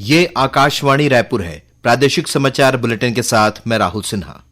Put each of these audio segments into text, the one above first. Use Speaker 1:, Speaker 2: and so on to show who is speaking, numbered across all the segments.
Speaker 1: ये आकाशवाणी रायपुर है। प्रादेशिक समाचार बुलेटिन के साथ मैं राहुल सिन्हा।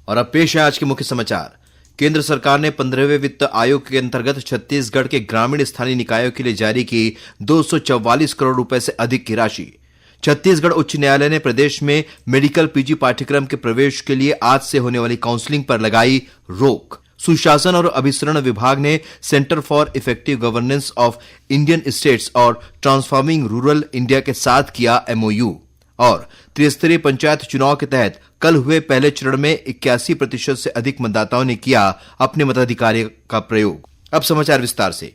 Speaker 1: और अब पेश है आज के मुख्य समाचार। केंद्र सरकार ने 15वें वित्त आयोग के अंतर्गत छत्तीसगढ़ के ग्रामीण स्थानीय निकायों के लिए जारी की 244 करोड़ रुपए से अधिक की राशि। छत्तीसगढ़ उच्च न्यायालय ने प्रदेश में मेडिकल पीजी पाठ्यक्रम के प्रवेश के लिए आज से होने वाली काउंसलिंग पर लगाई रोक। सुशासन और अभिसरण विभाग ने centre for effective governance of Indian states और ट्रांसफॉर्मिंग रूरल इंडिया के साथ किया एमओयू। और त्रिस्तरीय पंचायत चुनाव के तहत कल हुए पहले चरण में 81% से अधिक मतदाताओं ने किया अपने मताधिकार का प्रयोग। अब समाचार विस्तार से।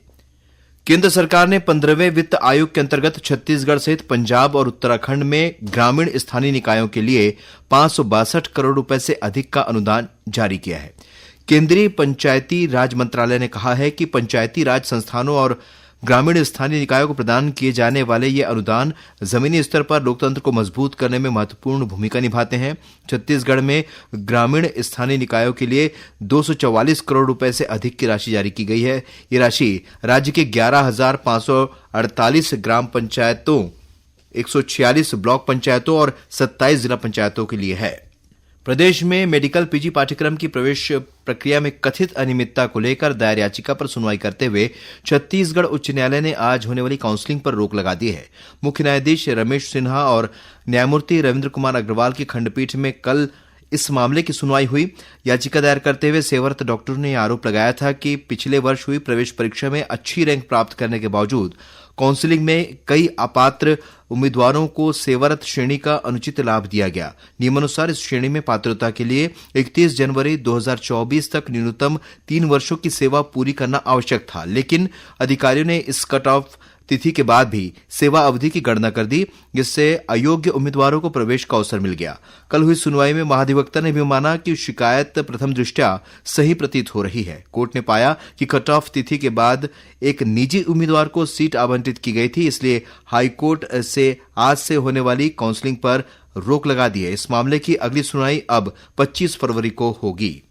Speaker 1: केंद्र सरकार ने 15वें वित्त आयोग के अंतर्गत छत्तीसगढ़ सहित पंजाब और उत्तराखंड में ग्रामीण स्थानीय निकायों के लिए 562 करोड़ रुपए से अधिक का अनुदान जारी किया है। केंद्रीय पंचायती राज मंत्रालय ने कहा है कि पंचायती राज संस्थानों और ग्रामीण स्थानीय निकायों को प्रदान किए जाने वाले ये अनुदान जमीनी स्तर पर लोकतंत्र को मजबूत करने में महत्वपूर्ण भूमिका निभाते हैं। छत्तीसगढ़ में ग्रामीण स्थानीय निकायों के लिए 244 करोड़ रुपए से अधिक की राशि जारी की गई है। ये राशि राज्य के 11,548 ग्राम पंचायतों, 146 ब्लॉक पंचायतों और 27 जिला पंचायतों के लिए है। प्रदेश में मेडिकल पीजी पाठ्यक्रम की प्रवेश प्रक्रिया में कथित अनियमितता को लेकर दायर याचिका पर सुनवाई करते हुए छत्तीसगढ़ उच्च न्यायालय ने आज होने वाली काउंसलिंग पर रोक लगा दी है। मुख्य न्यायाधीश रमेश सिन्हा और न्यायमूर्ति रविंद्र कुमार अग्रवाल की खंडपीठ में कल इस मामले की सुनवाई हुई। याचिका दायर करते हुए सेवारत डॉक्टर ने आरोप लगाया था कि पिछले वर्ष हुई प्रवेश परीक्षा में अच्छी रैंक प्राप्त करने के बावजूद काउंसलिंग में कई अपात्र उम्मीदवारों को सेवारत श्रेणी का अनुचित लाभ दिया गया। नियमानुसार इस श्रेणी में पात्रता के लिए 31 जनवरी 2024 तक न्यूनतम 3 वर्षों की सेवा पूरी करना आवश्यक था, लेकिन अधिकारियों ने इस कट ऑफ तिथि के बाद भी सेवा अवधि की गणना कर दी, जिससे अयोग्य उम्मीदवारों को प्रवेश का अवसर मिल गया। कल हुई सुनवाई में महाधिवक्ता ने भी माना कि शिकायत प्रथम दृष्टया सही प्रतीत हो रही है। कोर्ट ने पाया कि कट ऑफ तिथि के बाद एक निजी उम्मीदवार को सीट आवंटित की गई थी, इसलिए हाईकोर्ट से आज से होने वाली काउंसलिंग पर रोक लगा दी है। इस मामले की अगली सुनवाई अब 25 फरवरी को होगी।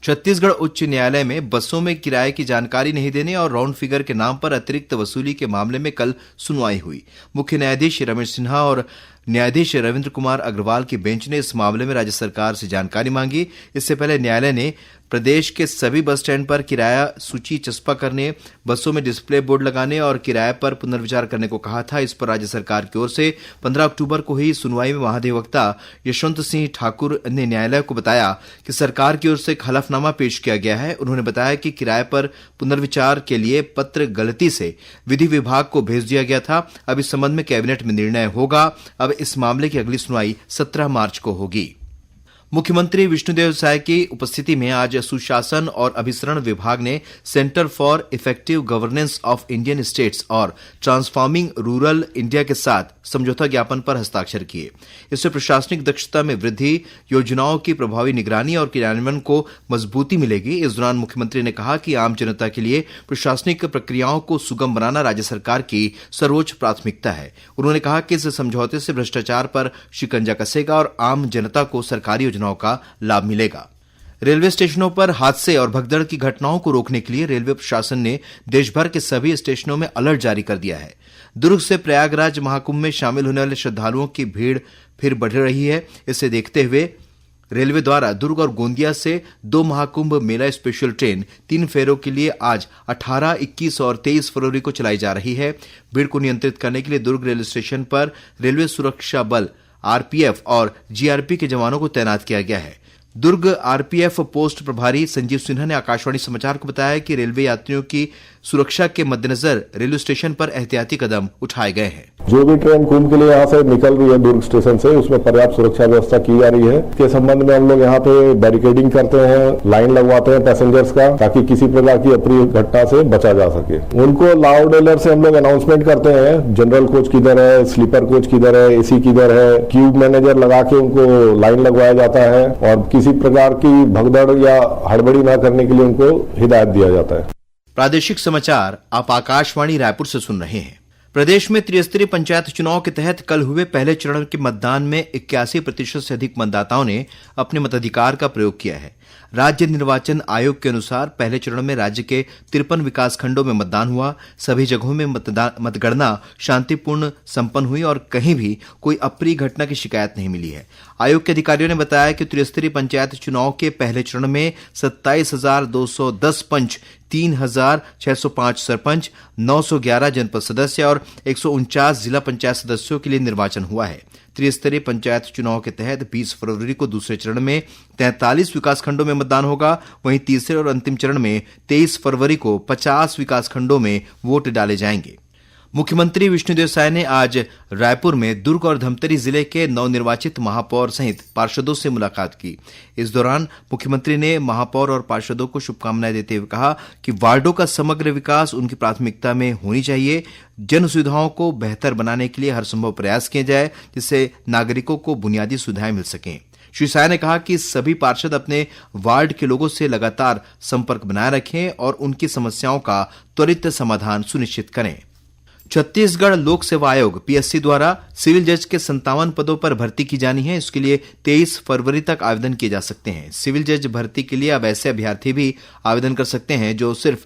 Speaker 1: छत्तीसगढ़ उच्च न्यायालय में बसों में किराए की जानकारी नहीं देने और राउंड फिगर के नाम पर अतिरिक्त वसूली के मामले में कल सुनवाई हुई। मुख्य न्यायाधीश रमेश सिन्हा और न्यायाधीश रविंद्र कुमार अग्रवाल की बेंच ने इस मामले में राज्य सरकार से जानकारी मांगी। इससे पहले न्यायालय ने प्रदेश के सभी बस स्टैंड पर किराया सूची चस्पा करने, बसों में डिस्प्ले बोर्ड लगाने और किराए पर पुनर्विचार करने को कहा था। इस पर राज्य सरकार की ओर से 15 अक्टूबर को हुई सुनवाई में महाधिवक्ता यशवंत सिंह ठाकुर ने न्यायालय को बताया कि सरकार की ओर से एक हलफनामा पेश किया गया है। उन्होंने बताया कि किराए पर पुनर्विचार के लिए पत्र गलती से विधि विभाग को भेज दिया गया था। अब इस संबंध में कैबिनेट में निर्णय होगा। अब इस मामले की अगली सुनवाई 17 मार्च को होगी। मुख्यमंत्री विष्णुदेव साय की उपस्थिति में आज सुशासन और अभिसरण विभाग ने centre for effective governance of Indian states और ट्रांसफॉर्मिंग रूरल इंडिया के साथ समझौता ज्ञापन पर हस्ताक्षर किए। इससे प्रशासनिक दक्षता में वृद्धि, योजनाओं की प्रभावी निगरानी और क्रियान्वयन को मजबूती मिलेगी। इस दौरान मुख्यमंत्री ने कहा कि आम जनता के लिए प्रशासनिक प्रक्रियाओं को सुगम बनाना राज्य सरकार की सर्वोच्च प्राथमिकता है। उन्होंने कहा कि इस समझौते से भ्रष्टाचार पर शिकंजा कसेगा और आम जनता को सरकारी योजनाओं का लाभ मिलेगा। रेलवे स्टेशनों पर हादसे और भगदड़ की घटनाओं को रोकने के लिए रेलवे प्रशासन ने देश भर के सभी स्टेशनों में अलर्ट जारी कर दिया है। दुर्ग से प्रयागराज महाकुंभ में शामिल होने वाले श्रद्धालुओं की भीड़ फिर बढ़ रही है। इसे देखते हुए रेलवे द्वारा दुर्ग और गोंदिया से 2 महाकुंभ मेला स्पेशल ट्रेन 3 फेरों के लिए आज 18, 21 और 23 फरवरी को चलाई जा रही है। भीड़ को नियंत्रित करने के लिए दुर्ग रेलवे स्टेशन पर रेलवे सुरक्षा बल आरपीएफ और जीआरपी के जवानों को तैनात किया गया है। दुर्ग आरपीएफ पोस्ट प्रभारी संजीव सिन्हा ने आकाशवाणी समाचार को बताया कि रेलवे यात्रियों की सुरक्षा के मद्देनजर रेलवे स्टेशन पर एहतियाती कदम उठाए गए हैं।
Speaker 2: जो भी ट्रेन कुंभ के लिए यहाँ से निकल रही है दुर्ग स्टेशन से, उसमें पर्याप्त सुरक्षा व्यवस्था की जा रही है। इसके संबंध में हम लोग यहाँ पे बैरिकेडिंग करते हैं, लाइन लगवाते हैं पैसेंजर्स का, ताकि किसी प्रकार की अप्रिय घटना से बचा जा सके। उनको लाउड अलर्ट से हम लोग अनाउंसमेंट करते हैं, जनरल कोच किधर है, स्लीपर कोच किधर है, एसी किधर है। क्यूब मैनेजर लगा के उनको लाइन लगवाया जाता है और किसी प्रकार की भगदड़ या हड़बड़ी न करने के लिए उनको हिदायत दिया जाता है।
Speaker 1: प्रादेशिक समाचार आप आकाशवाणी रायपुर से सुन रहे हैं। प्रदेश में त्रिस्तरीय पंचायत चुनाव के तहत कल हुए पहले चरण के मतदान में 81% से अधिक मतदाताओं ने अपने मताधिकार का प्रयोग किया है। राज्य निर्वाचन आयोग के अनुसार पहले चरण में राज्य के 53 विकास खंडों में मतदान हुआ। सभी जगहों में मतगणना शांतिपूर्ण संपन्न हुई और कहीं भी कोई अप्रिय घटना की शिकायत नहीं मिली है। आयोग के अधिकारियों ने बताया कि त्रिस्तरीय पंचायत चुनाव के पहले चरण में 27,210 पंच, 3,605 सरपंच, 911 जनपद सदस्य और 149 जिला पंचायत सदस्यों के लिए निर्वाचन हुआ है। त्रिस्तरीय पंचायत चुनाव के तहत 20 फरवरी को दूसरे चरण में 43 विकासखंडों में मतदान होगा। वहीं तीसरे और अंतिम चरण में 23 फरवरी को 50 विकासखंडों में वोट डाले जाएंगे। मुख्यमंत्री विष्णुदेव साय ने आज रायपुर में दुर्ग और धमतरी जिले के नवनिर्वाचित महापौर सहित पार्षदों से मुलाकात की। इस दौरान मुख्यमंत्री ने महापौर और पार्षदों को शुभकामनाएं देते हुए कहा कि वार्डों का समग्र विकास उनकी प्राथमिकता में होनी चाहिए। जन सुविधाओं को बेहतर बनाने के लिए हर संभव प्रयास किए जाए, जिससे नागरिकों को बुनियादी सुविधाएं मिल सकें। श्री साय ने कहा कि सभी पार्षद अपने वार्ड के लोगों से लगातार संपर्क बनाए रखें और उनकी समस्याओं का त्वरित समाधान सुनिश्चित करें। छत्तीसगढ़ लोक सेवा आयोग पीएससी द्वारा सिविल जज के 57 पदों पर भर्ती की जानी है। इसके लिए 23 फरवरी तक आवेदन किए जा सकते हैं। सिविल जज भर्ती के लिए अब ऐसे अभ्यर्थी भी आवेदन कर सकते हैं जो सिर्फ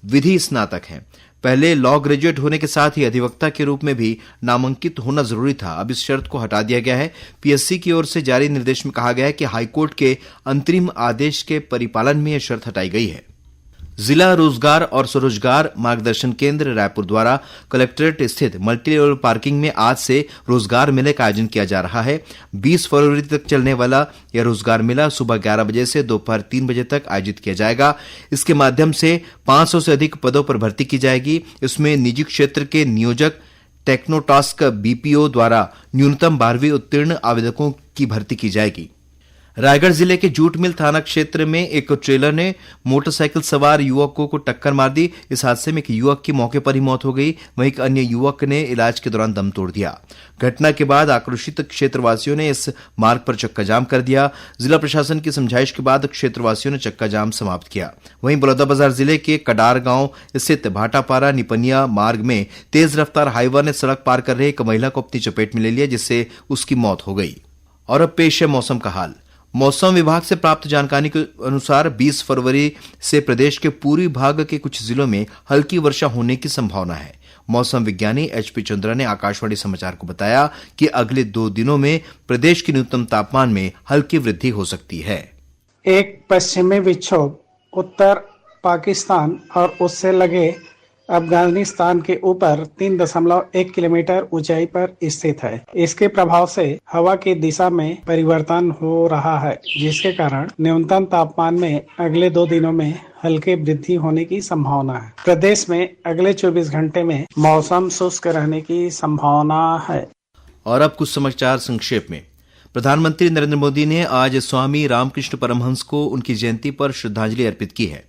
Speaker 1: विधि स्नातक हैं। पहले लॉ ग्रेजुएट होने के साथ ही अधिवक्ता के रूप में भी नामांकित होना जरूरी था। अब इस शर्त को हटा दिया गया है। पीएससी की ओर से जारी निर्देश में कहा गया है कि हाईकोर्ट के अंतरिम आदेश के परिपालन में यह शर्त हटाई गई है। जिला रोजगार और स्वरोजगार मार्गदर्शन केंद्र रायपुर द्वारा कलेक्ट्रेट स्थित मल्टी लेवल पार्किंग में आज से रोजगार मेले का आयोजन किया जा रहा है। 20 फरवरी तक चलने वाला यह रोजगार मेला सुबह 11 बजे से दोपहर 3 बजे तक आयोजित किया जाएगा। इसके माध्यम से 500 से अधिक पदों पर भर्ती की जाएगी। इसमें निजी क्षेत्र के नियोजक, टेक्नोटास्क बीपीओ द्वारा न्यूनतम 12वीं उत्तीर्ण आवेदकों की भर्ती की जाएगी। रायगढ़ जिले के जूट मिल थाना क्षेत्र में एक ट्रेलर ने मोटरसाइकिल सवार युवकों को टक्कर मार दी। इस हादसे में एक युवक की मौके पर ही मौत हो गई, वहीं एक अन्य युवक ने इलाज के दौरान दम तोड़ दिया। घटना के बाद आक्रोशित क्षेत्रवासियों ने इस मार्ग पर चक्का जाम कर दिया। जिला प्रशासन की समझाइश के बाद क्षेत्रवासियों ने चक्का जाम समाप्त किया। वहीं बलौदाबाजार जिले के कडार गांव स्थित भाटापारा निपनिया मार्ग में तेज रफ्तार हाईवा ने सड़क पार कर रहे एक महिला को अपनी चपेट में ले लिया, जिससे उसकी मौत हो गई। और अब पेश है मौसम का हाल। मौसम विभाग से प्राप्त जानकारी के अनुसार 20 फरवरी से प्रदेश के पूर्वी भाग के कुछ जिलों में हल्की वर्षा होने की संभावना है। मौसम विज्ञानी एचपी चंद्रा ने आकाशवाणी समाचार को बताया कि अगले 2 दिनों में प्रदेश के न्यूनतम तापमान में हल्की वृद्धि हो सकती है।
Speaker 3: एक पश्चिमी विक्षोभ उत्तर पाकिस्तान और उससे लगे अफगानिस्तान के ऊपर 3.1 किलोमीटर ऊंचाई पर स्थित है। इसके प्रभाव से हवा की दिशा में परिवर्तन हो रहा है, जिसके कारण न्यूनतम तापमान में अगले 2 दिनों में हल्की वृद्धि होने की संभावना है। प्रदेश में अगले 24 घंटे में मौसम शुष्क रहने की संभावना है।
Speaker 1: और अब कुछ समाचार संक्षेप में। प्रधानमंत्री नरेंद्र मोदी ने आज स्वामी रामकृष्ण परमहंस को उनकी जयंती पर श्रद्धांजलि अर्पित की है।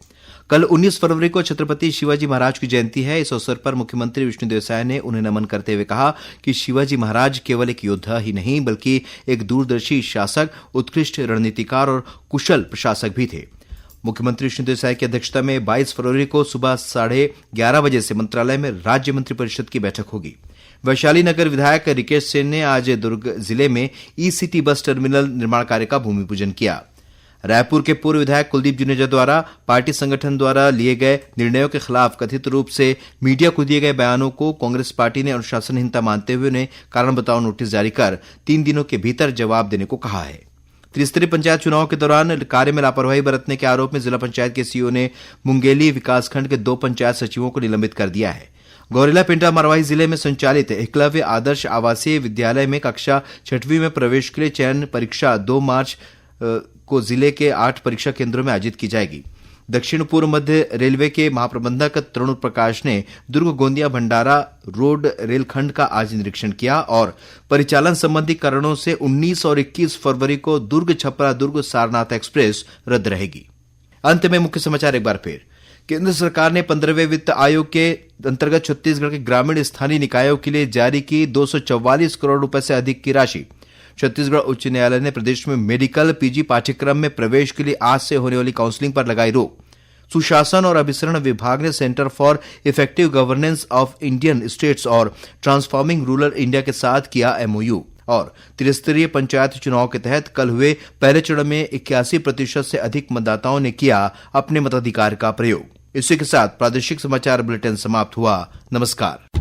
Speaker 1: कल 19 फरवरी को छत्रपति शिवाजी महाराज की जयंती है। इस अवसर पर मुख्यमंत्री विष्णुदेव साय ने उन्हें नमन करते हुए कहा कि शिवाजी महाराज केवल एक योद्धा ही नहीं बल्कि एक दूरदर्शी शासक, उत्कृष्ट रणनीतिकार और कुशल प्रशासक भी थे। मुख्यमंत्री विष्णुदेव साय की अध्यक्षता में 22 फरवरी को सुबह 11:30 बजे से मंत्रालय में राज्य मंत्रिपरिषद की बैठक होगी। वैशाली नगर विधायक रिकेश सेन ने आज दुर्ग जिले में ई-सिटी बस टर्मिनल निर्माण कार्य का भूमि पूजन किया। रायपुर के पूर्व विधायक कुलदीप जुनेजा द्वारा पार्टी संगठन द्वारा लिए गए निर्णयों के खिलाफ कथित रूप से मीडिया को दिए गए बयानों को कांग्रेस पार्टी ने अनुशासनहीनता मानते हुए उन्हें कारण बताओ नोटिस जारी कर 3 दिनों के भीतर जवाब देने को कहा है। त्रिस्तरीय पंचायत चुनाव के दौरान कार्य में लापरवाही बरतने के आरोप में जिला पंचायत के सीईओ ने मुंगेली विकासखंड के 2 पंचायत सचिवों को निलंबित कर दिया है। गौरेला पेंड्रा मरवाही जिले में संचालित एकलव्य आदर्श आवासीय विद्यालय में कक्षा 6वीं में प्रवेश के लिए चयन परीक्षा 2 मार्च को जिले के 8 परीक्षा केंद्रों में आयोजित की जाएगी। दक्षिण पूर्व मध्य रेलवे के महाप्रबंधक तरुण प्रकाश ने दुर्ग गोंदिया भंडारा रोड रेलखंड का आज निरीक्षण किया और परिचालन संबंधी कारणों से 19 और 21 फरवरी को दुर्ग छपरा दुर्ग सारनाथ एक्सप्रेस रद्द रहेगी। अंत में मुख्य समाचार एक बार फिर। केंद्र सरकार ने 15वें वित्त आयोग के अंतर्गत छत्तीसगढ़ के ग्रामीण स्थानीय निकायों के लिए जारी की 244 करोड़ रुपए से अधिक की राशि। छत्तीसगढ़ उच्च न्यायालय ने प्रदेश में मेडिकल पीजी पाठ्यक्रम में प्रवेश के लिए आज से होने वाली काउंसलिंग पर लगाई रोक। सुशासन और अभिसरण विभाग ने centre for effective governance of Indian states और ट्रांसफॉर्मिंग रूरल इंडिया के साथ किया एमओयू। और त्रिस्तरीय पंचायत चुनाव के तहत कल हुए पहले चरण में 81% से अधिक मतदाताओं ने किया अपने मताधिकार का प्रयोग। इसी के साथ प्रादेशिक समाचार बुलेटिन समाप्त हुआ। नमस्कार।